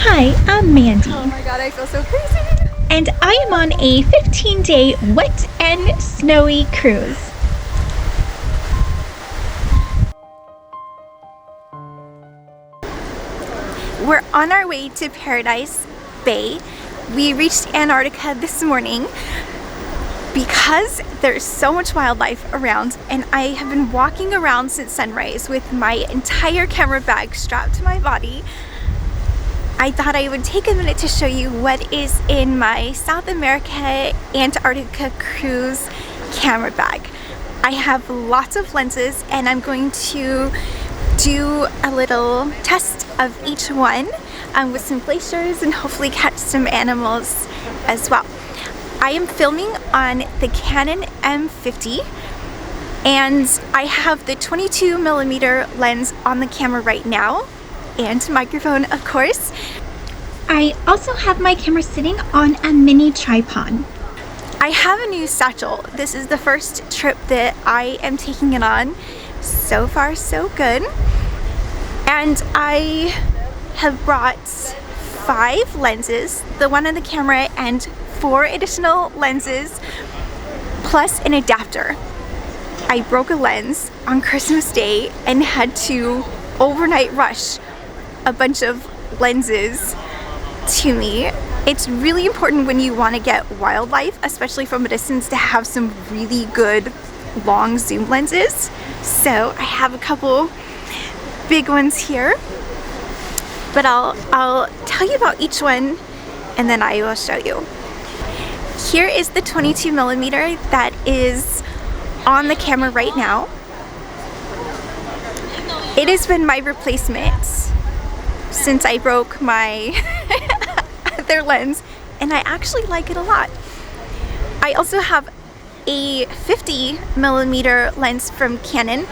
Hi, I'm Mandy. Oh my god, I feel so crazy. And I am on a 15-day wet and snowy cruise. We're on our way to Paradise Bay. We reached Antarctica this morning because there's so much wildlife around, and I have been walking around since sunrise with my entire camera bag strapped to my body. I thought I would take a minute to show you what is in my South America Antarctica cruise camera bag. I have lots of lenses, and I'm going to do a little test of each one with some glaciers and hopefully catch some animals as well. I am filming on the Canon M50, and I have the 22mm lens on the camera right now, and microphone of course. I also have my camera sitting on a mini tripod. I have a new satchel. This is the first trip that I am taking it on. So far so good. And I have brought 5 lenses, the one on the camera, and 4 additional lenses plus an adapter. I broke a lens on Christmas Day and had to overnight rush a bunch of lenses to me. It's really important when you want to get wildlife, especially from a distance, to have some really good long zoom lenses. So I have a couple big ones here, but I'll tell you about each one and then I will show you. Here is the 22mm that is on the camera right now. It has been my replacement since I broke my other lens, and I actually like it a lot. I also have a 50mm lens from Canon.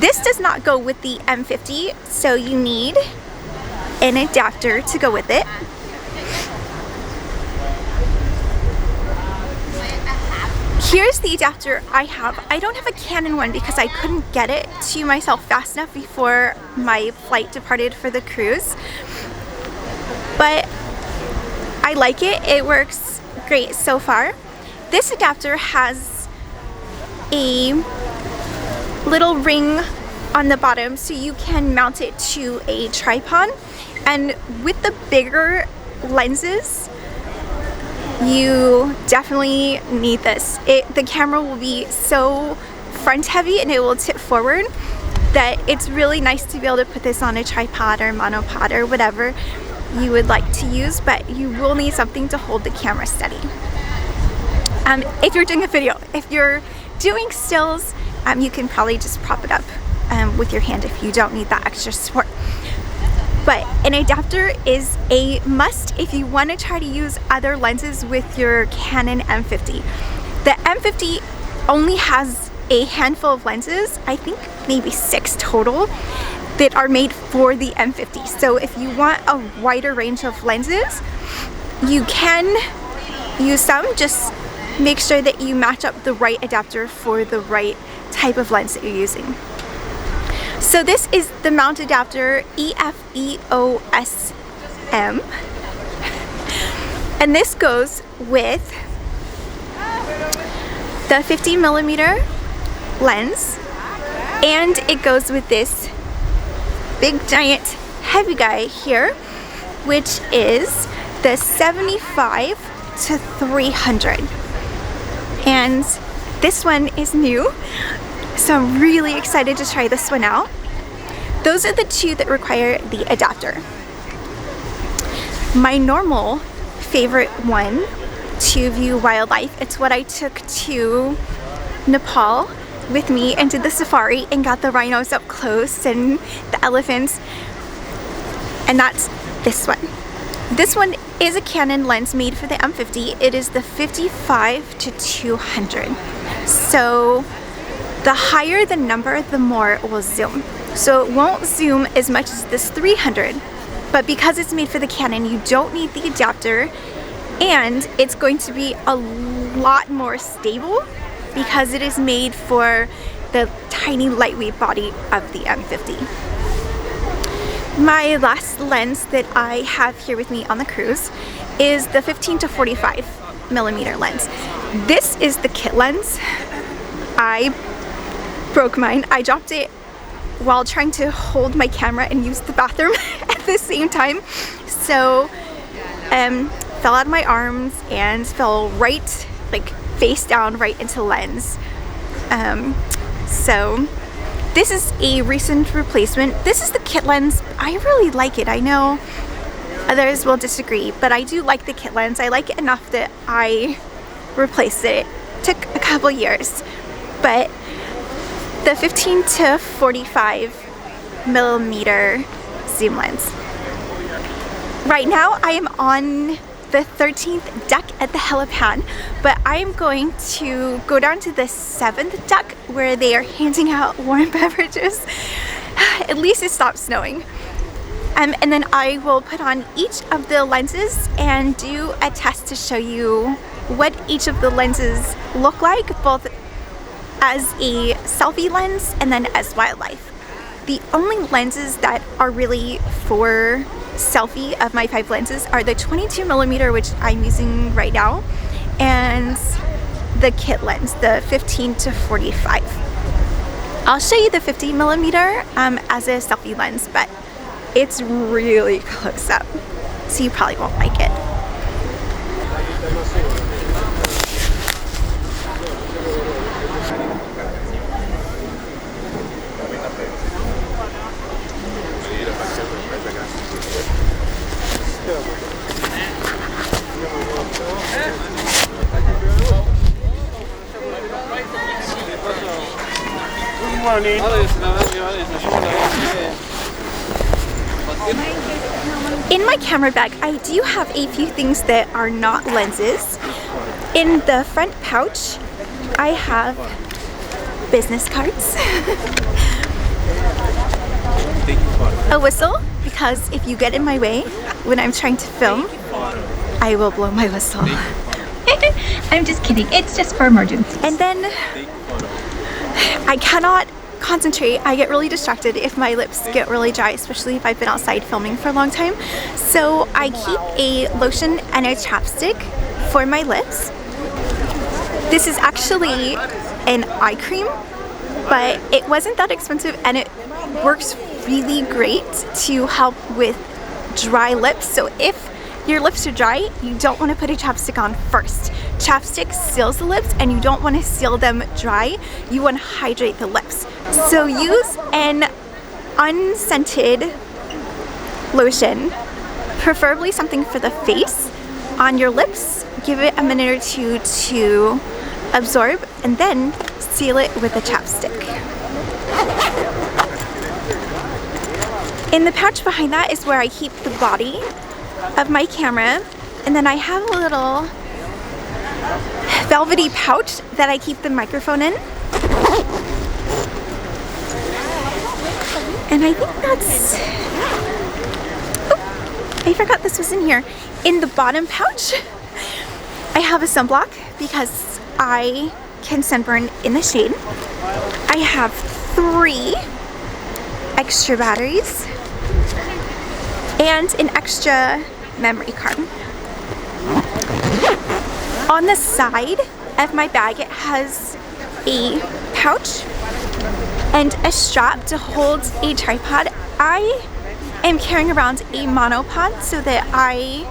This does not go with the M50, so you need an adapter to go with it. Here's the adapter I have. I don't have a Canon one because I couldn't get it to myself fast enough before my flight departed for the cruise. But I like it. It works great so far. This adapter has a little ring on the bottom so you can mount it to a tripod. And with the bigger lenses, you definitely need this. The camera will be so front heavy and it will tip forward that it's really nice to be able to put this on a tripod or monopod or whatever you would like to use, but you will need something to hold the camera steady. If you're doing a video, if you're doing stills, you can probably just prop it up with your hand if you don't need that extra support. But an adapter is a must if you want to try to use other lenses with your Canon M50. The M50 only has a handful of lenses, I think maybe 6 total, that are made for the M50. So if you want a wider range of lenses, you can use some. Just make sure that you match up the right adapter for the right type of lens that you're using. So this is the mount adapter EFEOS-M, and this goes with the 50mm lens, and it goes with this big giant heavy guy here, which is the 75-300, and this one is new. So I'm really excited to try this one out. Those are the 2 that require the adapter. My normal favorite one to view wildlife, it's what I took to Nepal with me and did the safari and got the rhinos up close and the elephants, and that's this one. This one is a Canon lens made for the M50. It is the 55-200. So the higher the number, the more it will zoom. So it won't zoom as much as this 300, but because it's made for the Canon, you don't need the adapter, and it's going to be a lot more stable because it is made for the tiny lightweight body of the M50. My last lens that I have here with me on the cruise is the 15 to 45 millimeter lens. This is the kit lens. I broke mine. I dropped it while trying to hold my camera and use the bathroom at the same time. So fell out of my arms and fell right, like face down right into the lens. So this is a recent replacement. This is the kit lens. I really like it. I know others will disagree, but I do like the kit lens. I like it enough that I replaced it. It took a couple years, but the 15 to 45 millimeter zoom lens. Right now I am on the 13th deck at the helipad, but I am going to go down to the 7th deck where they are handing out warm beverages. At least it stopped snowing. And then I will put on each of the lenses and do a test to show you what each of the lenses look like, both as a selfie lens and then as wildlife. The only lenses that are really for selfie of my 5 lenses are the 22 millimeter, which I'm using right now, and the kit lens, the 15 to 45. I'll show you the 50 millimeter as a selfie lens, but it's really close up, so you probably won't like it. In my camera bag, I do have a few things that are not lenses. In the front pouch, I have business cards, a whistle, because if you get in my way when I'm trying to film, I will blow my whistle. I'm just kidding. It's just for emergencies. And then I cannot concentrate. I get really distracted if my lips get really dry, especially if I've been outside filming for a long time. So I keep a lotion and a chapstick for my lips. This is actually an eye cream, but it wasn't that expensive and it works really great to help with dry lips. So if your lips are dry, you don't want to put a chapstick on first. Chapstick seals the lips and you don't want to seal them dry. You want to hydrate the lips. So use an unscented lotion, preferably something for the face, on your lips. Give it a minute or two to absorb and then seal it with a chapstick. In the pouch behind that is where I keep the body of my camera, and then I have a little velvety pouch that I keep the microphone in. And I think that's... Oh, I forgot this was in here. In the bottom pouch, I have a sunblock because I can sunburn in the shade. I have 3 extra batteries and an extra memory card. On the side of my bag, it has a pouch and a strap to hold a tripod. I am carrying around a monopod so that I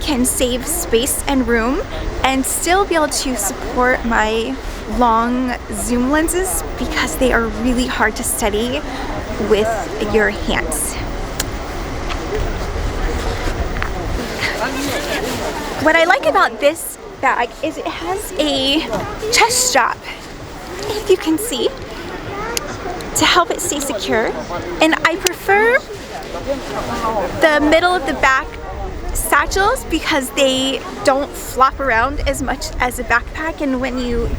can save space and room and still be able to support my long zoom lenses because they are really hard to steady with your hands. What I like about this bag is it has a chest strap, if you can see, to help it stay secure. And I prefer the middle of the back satchels because they don't flop around as much as a backpack, and when you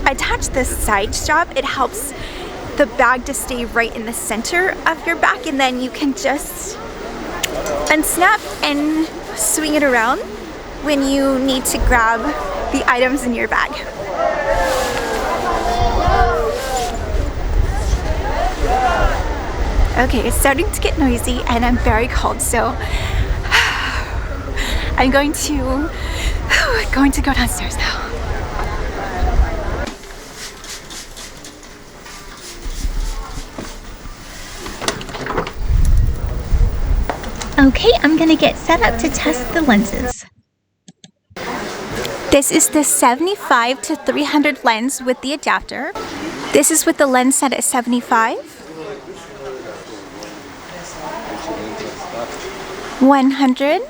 attach this side strap, it helps the bag to stay right in the center of your back, and then you can just unsnap and swing it around when you need to grab the items in your bag. Okay, it's starting to get noisy and I'm very cold, so I'm going to go downstairs now. Okay, I'm gonna get set up to test the lenses. This is the 75 to 300 lens with the adapter. This is with the lens set at 75. 100.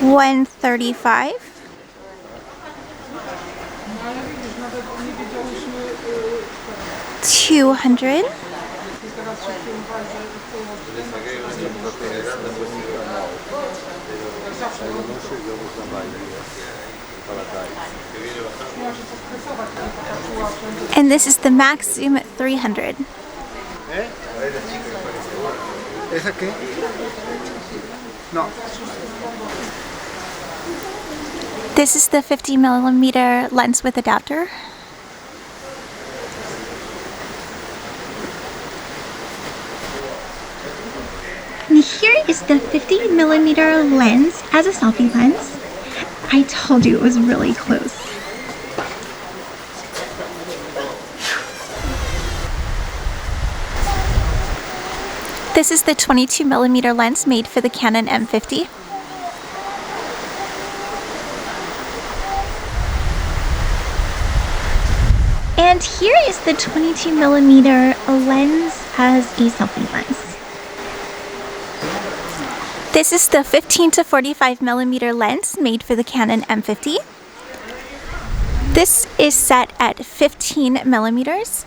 135. 200. 200. And this is the max zoom at 300. ¿Esa qué? No. This is the 50mm lens with adapter. And here is the 50mm lens as a selfie lens. I told you it was really close. This is the 22mm lens made for the Canon M50. And here is the 22mm lens as a selfie lens. This is the 15 to 45mm lens made for the Canon M50. This is set at 15mm.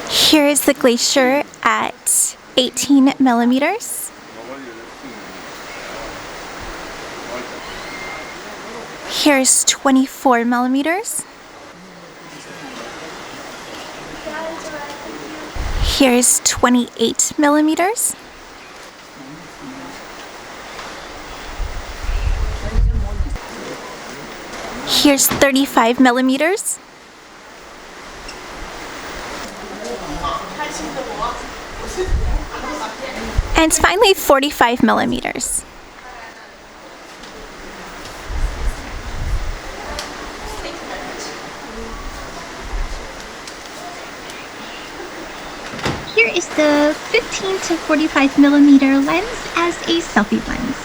Here is the Glacier at 18mm. Here's 24mm. Here's 28mm. Here's 35mm. And finally 45mm. Here is the 15 to 45mm lens as a selfie lens.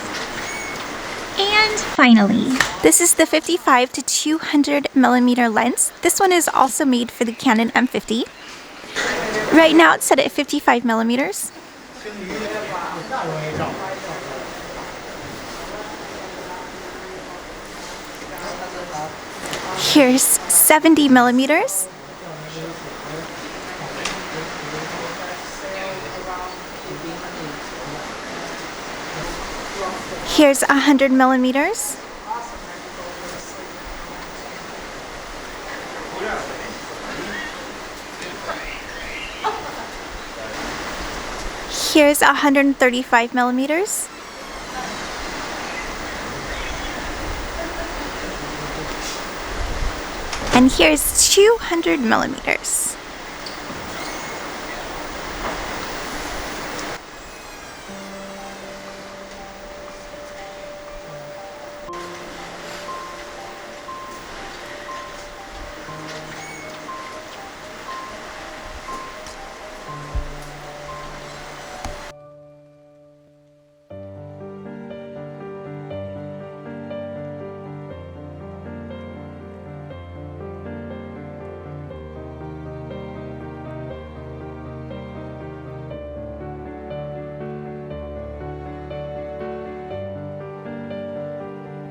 And finally, this is the 55 to 200mm lens. This one is also made for the Canon M50. Right now it's set at 55mm. Here's 70mm. Here's 100mm. Here's 135mm. And here's 200mm.